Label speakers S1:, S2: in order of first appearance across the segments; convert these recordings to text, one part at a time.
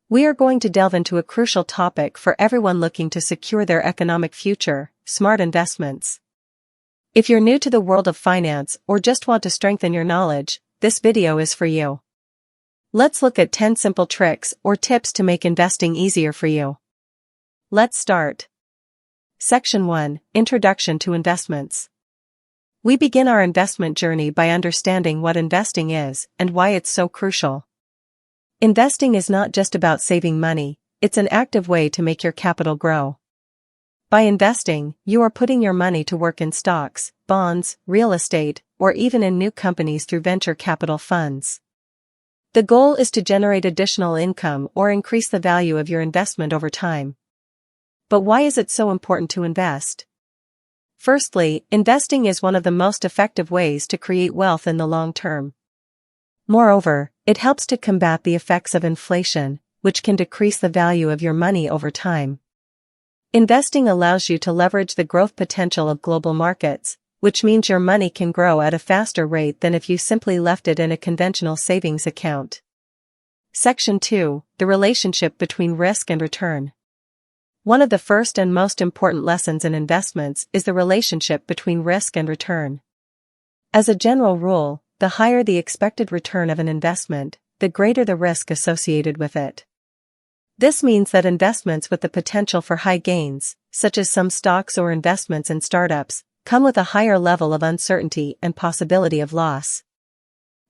S1: We are going to delve into a crucial topic for everyone looking to secure their economic future: smart investments. If you're new to the world of finance or just want to strengthen your knowledge, this video is for you. Let's look at 10 simple tricks or tips to make investing easier for you. Let's start. Section 1: Introduction to Investments. We begin our investment journey by understanding what investing is and why it's so crucial. Investing is not just about saving money, it's an active way to make your capital grow. By investing, you are putting your money to work in stocks, bonds, real estate, or even in new companies through venture capital funds. The goal is to generate additional income or increase the value of your investment over time. But why is it so important to invest? Firstly, investing is one of the most effective ways to create wealth in the long term. Moreover, it helps to combat the effects of inflation, which can decrease the value of your money over time. Investing allows you to leverage the growth potential of global markets, which means your money can grow at a faster rate than if you simply left it in a conventional savings account. Section 2: The relationship between risk and return. One of the first and most important lessons in investments is the relationship between risk and return. As a general rule, the higher the expected return of an investment, the greater the risk associated with it. This means that investments with the potential for high gains, such as some stocks or investments in startups, come with a higher level of uncertainty and possibility of loss.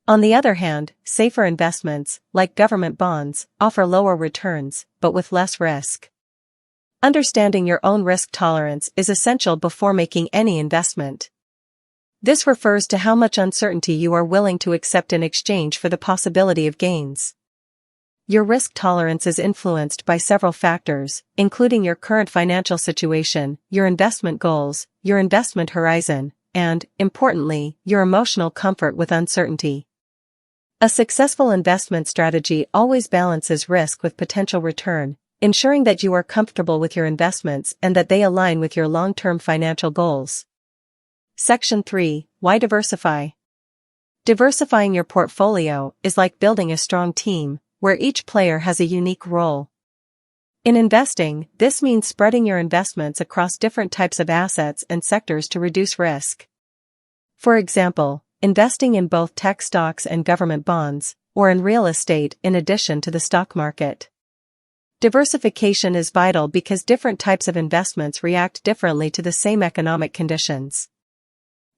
S1: On the other hand, safer investments, like government bonds, offer lower returns, but with less risk. Understanding your own risk tolerance is essential before making any investment. This refers to how much uncertainty you are willing to accept in exchange for the possibility of gains. Your risk tolerance is influenced by several factors, including your current financial situation, your investment goals, your investment horizon, and, importantly, your emotional comfort with uncertainty. A successful investment strategy always balances risk with potential return, ensuring that you are comfortable with your investments and that they align with your long-term financial goals. Section 3: Why diversify? Diversifying your portfolio is like building a strong team, where each player has a unique role. In investing, this means spreading your investments across different types of assets and sectors to reduce risk. For example, investing in both tech stocks and government bonds, or in real estate in addition to the stock market. Diversification is vital because different types of investments react differently to the same economic conditions.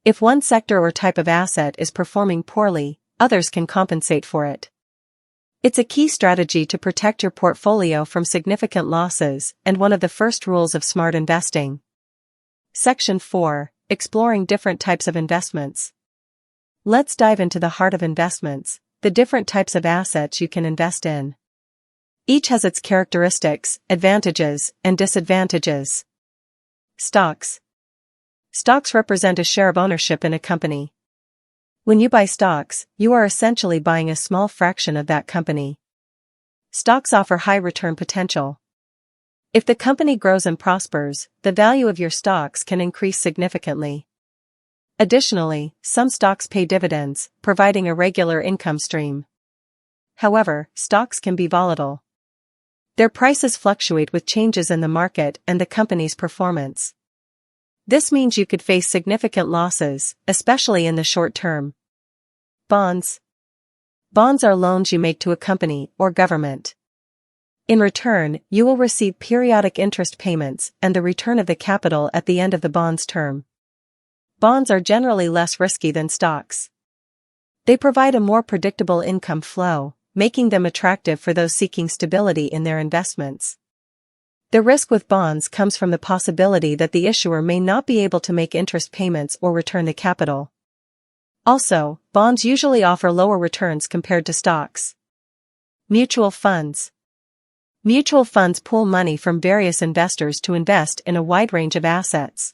S1: If one sector or type of asset is performing poorly, others can compensate for it. It's a key strategy to protect your portfolio from significant losses and one of the first rules of smart investing. Section 4: Exploring different types of investments. Let's dive into the heart of investments, the different types of assets you can invest in. Each has its characteristics, advantages, and disadvantages. Stocks. Stocks represent a share of ownership in a company. When you buy stocks, you are essentially buying a small fraction of that company. Stocks offer high return potential. If the company grows and prospers, the value of your stocks can increase significantly. Additionally, some stocks pay dividends, providing a regular income stream. However, stocks can be volatile. Their prices fluctuate with changes in the market and the company's performance. This means you could face significant losses, especially in the short term. Bonds. Bonds are loans you make to a company or government. In return, you will receive periodic interest payments and the return of the capital at the end of the bond's term. Bonds are generally less risky than stocks. They provide a more predictable income flow, making them attractive for those seeking stability in their investments. The risk with bonds comes from the possibility that the issuer may not be able to make interest payments or return the capital. Also, bonds usually offer lower returns compared to stocks. Mutual funds. Mutual funds pool money from various investors to invest in a wide range of assets.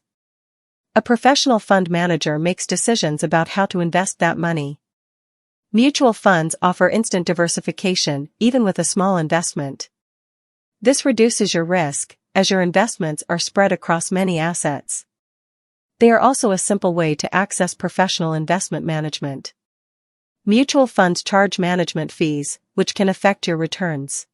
S1: A professional fund manager makes decisions about how to invest that money. Mutual funds offer instant diversification, even with a small investment. This reduces your risk, as your investments are spread across many assets. They are also a simple way to access professional investment management. Mutual funds charge management fees, which can affect your returns.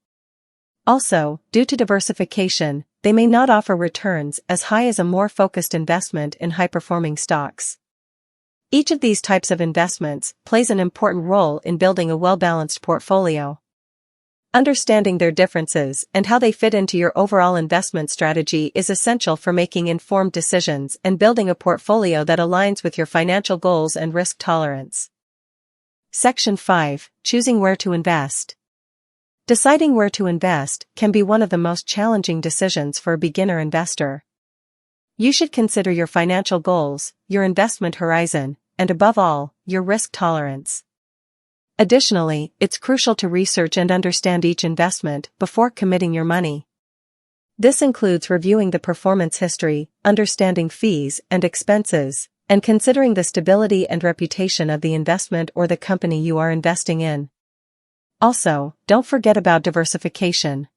S1: Also, due to diversification, they may not offer returns as high as a more focused investment in high-performing stocks. Each of these types of investments plays an important role in building a well-balanced portfolio. Understanding their differences and how they fit into your overall investment strategy is essential for making informed decisions and building a portfolio that aligns with your financial goals and risk tolerance. Section 5. Choosing where to invest. Deciding where to invest can be one of the most challenging decisions for a beginner investor. You should consider your financial goals, your investment horizon, and above all, your risk tolerance. Additionally, it's crucial to research and understand each investment before committing your money. This includes reviewing the performance history, understanding fees and expenses, and considering the stability and reputation of the investment or the company you are investing in. Also, don't forget about diversification.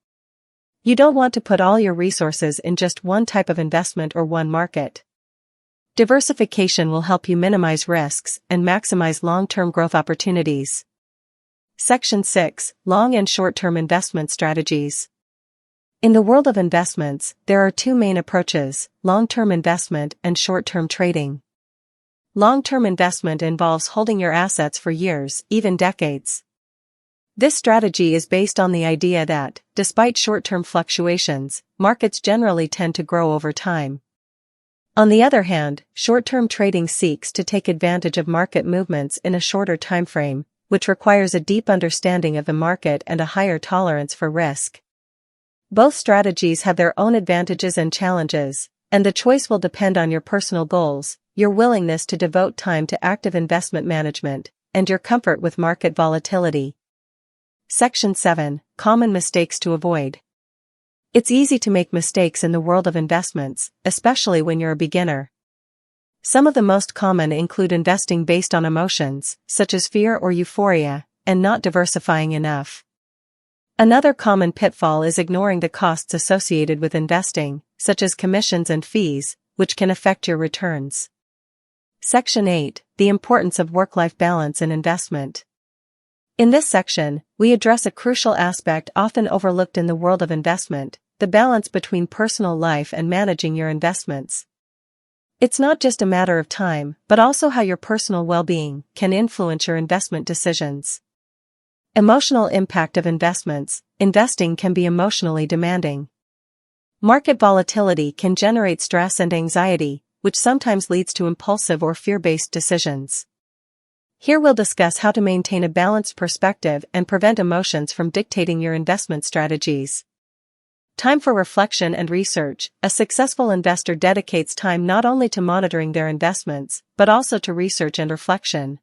S1: You don't want to put all your resources in just one type of investment or one market. Diversification will help you minimize risks and maximize long-term growth opportunities. Section 6. Long and short-term investment strategies. In the world of investments, there are two main approaches: long-term investment and short-term trading. Long-term investment involves holding your assets for years, even decades. This strategy is based on the idea that, despite short-term fluctuations, markets generally tend to grow over time. On the other hand, short-term trading seeks to take advantage of market movements in a shorter time frame, which requires a deep understanding of the market and a higher tolerance for risk. Both strategies have their own advantages and challenges, and the choice will depend on your personal goals, your willingness to devote time to active investment management, and your comfort with market volatility. Section 7. Common mistakes to avoid. It's easy to make mistakes in the world of investments, especially when you're a beginner. Some of the most common include investing based on emotions, such as fear or euphoria, and not diversifying enough. Another common pitfall is ignoring the costs associated with investing, such as commissions and fees, which can affect your returns. Section 8. The importance of work-life balance in investment. In this section, we address a crucial aspect often overlooked in the world of investment: the balance between personal life and managing your investments. It's not just a matter of time, but also how your personal well-being can influence your investment decisions. Emotional impact of investments. Investing can be emotionally demanding. Market volatility can generate stress and anxiety, which sometimes leads to impulsive or fear-based decisions. Here we'll discuss how to maintain a balanced perspective and prevent emotions from dictating your investment strategies. Time for reflection and research. A successful investor dedicates time not only to monitoring their investments, but also to research and reflection.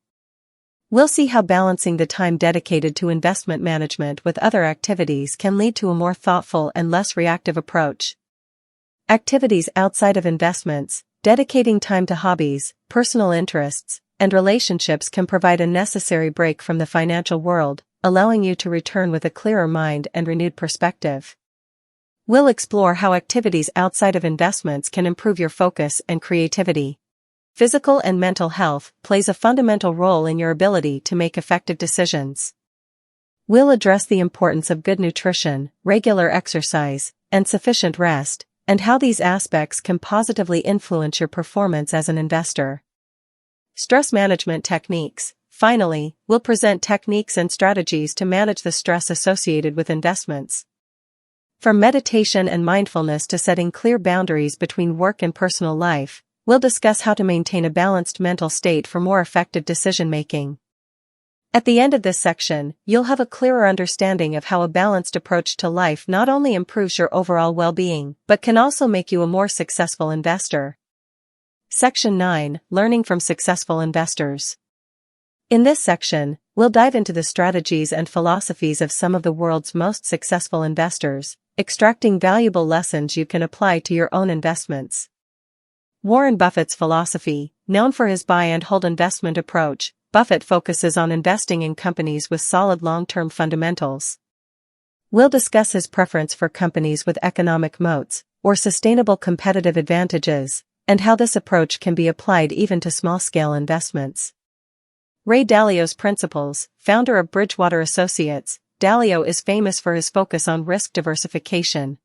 S1: We'll see how balancing the time dedicated to investment management with other activities can lead to a more thoughtful and less reactive approach. Activities outside of investments. Dedicating time to hobbies, personal interests, and relationships can provide a necessary break from the financial world, allowing you to return with a clearer mind and renewed perspective. We'll explore how activities outside of investments can improve your focus and creativity. Physical and mental health plays a fundamental role in your ability to make effective decisions. We'll address the importance of good nutrition, regular exercise, and sufficient rest, and how these aspects can positively influence your performance as an investor. Stress management techniques. Finally, we'll present techniques and strategies to manage the stress associated with investments. From meditation and mindfulness to setting clear boundaries between work and personal life, we'll discuss how to maintain a balanced mental state for more effective decision-making. At the end of this section, you'll have a clearer understanding of how a balanced approach to life not only improves your overall well-being, but can also make you a more successful investor. Section 9. Learning from successful investors. In this section, we'll dive into the strategies and philosophies of some of the world's most successful investors, extracting valuable lessons you can apply to your own investments. Warren Buffett's philosophy. Known for his buy and hold investment approach, Buffett focuses on investing in companies with solid long-term fundamentals. We'll discuss his preference for companies with economic moats, or sustainable competitive advantages, and how this approach can be applied even to small-scale investments. Ray Dalio's principles. Founder of Bridgewater Associates, Dalio is famous for his focus on risk diversification.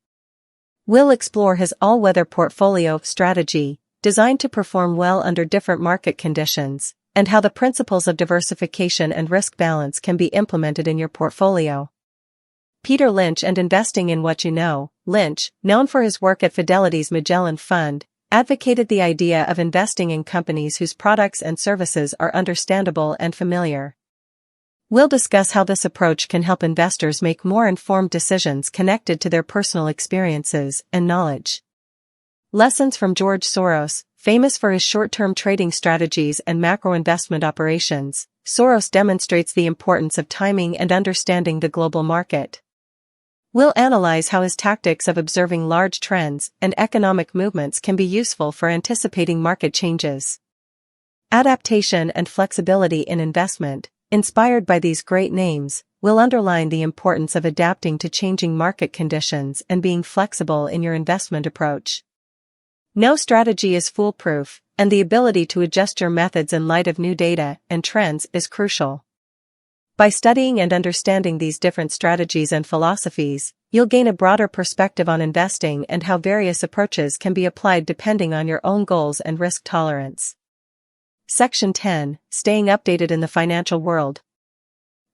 S1: We'll explore his all-weather portfolio strategy, designed to perform well under different market conditions, and how the principles of diversification and risk balance can be implemented in your portfolio. Peter Lynch and Investing in What You Know. Lynch, known for his work at Fidelity's Magellan Fund, advocated the idea of investing in companies whose products and services are understandable and familiar. We'll discuss how this approach can help investors make more informed decisions connected to their personal experiences and knowledge. Lessons from George Soros. Famous for his short-term trading strategies and macro investment operations, Soros demonstrates the importance of timing and understanding the global market. We'll analyze how his tactics of observing large trends and economic movements can be useful for anticipating market changes. Adaptation and flexibility in investment. Inspired by these great names, we'll underline the importance of adapting to changing market conditions and being flexible in your investment approach. No strategy is foolproof, and the ability to adjust your methods in light of new data and trends is crucial. By studying and understanding these different strategies and philosophies, you'll gain a broader perspective on investing and how various approaches can be applied depending on your own goals and risk tolerance. Section 10. Staying updated in the financial world.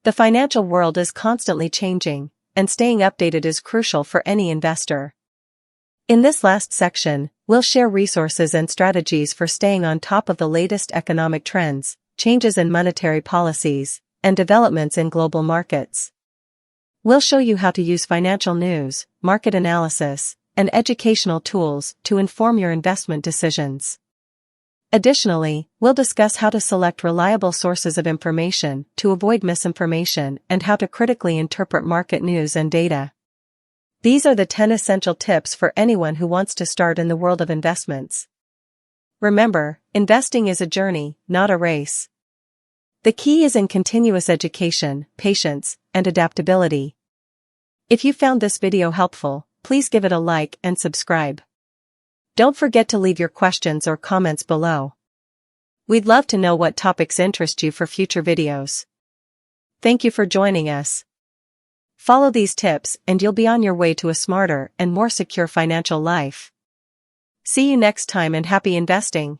S1: The financial world is constantly changing, and staying updated is crucial for any investor. In this last section, we'll share resources and strategies for staying on top of the latest economic trends, changes in monetary policies, and developments in global markets. We'll show you how to use financial news, market analysis, and educational tools to inform your investment decisions. Additionally, we'll discuss how to select reliable sources of information to avoid misinformation and how to critically interpret market news and data. These are the 10 essential tips for anyone who wants to start in the world of investments. Remember, investing is a journey, not a race. The key is in continuous education, patience, and adaptability. If you found this video helpful, please give it a like and subscribe. Don't forget to leave your questions or comments below. We'd love to know what topics interest you for future videos. Thank you for joining us. Follow these tips and you'll be on your way to a smarter and more secure financial life. See you next time and happy investing.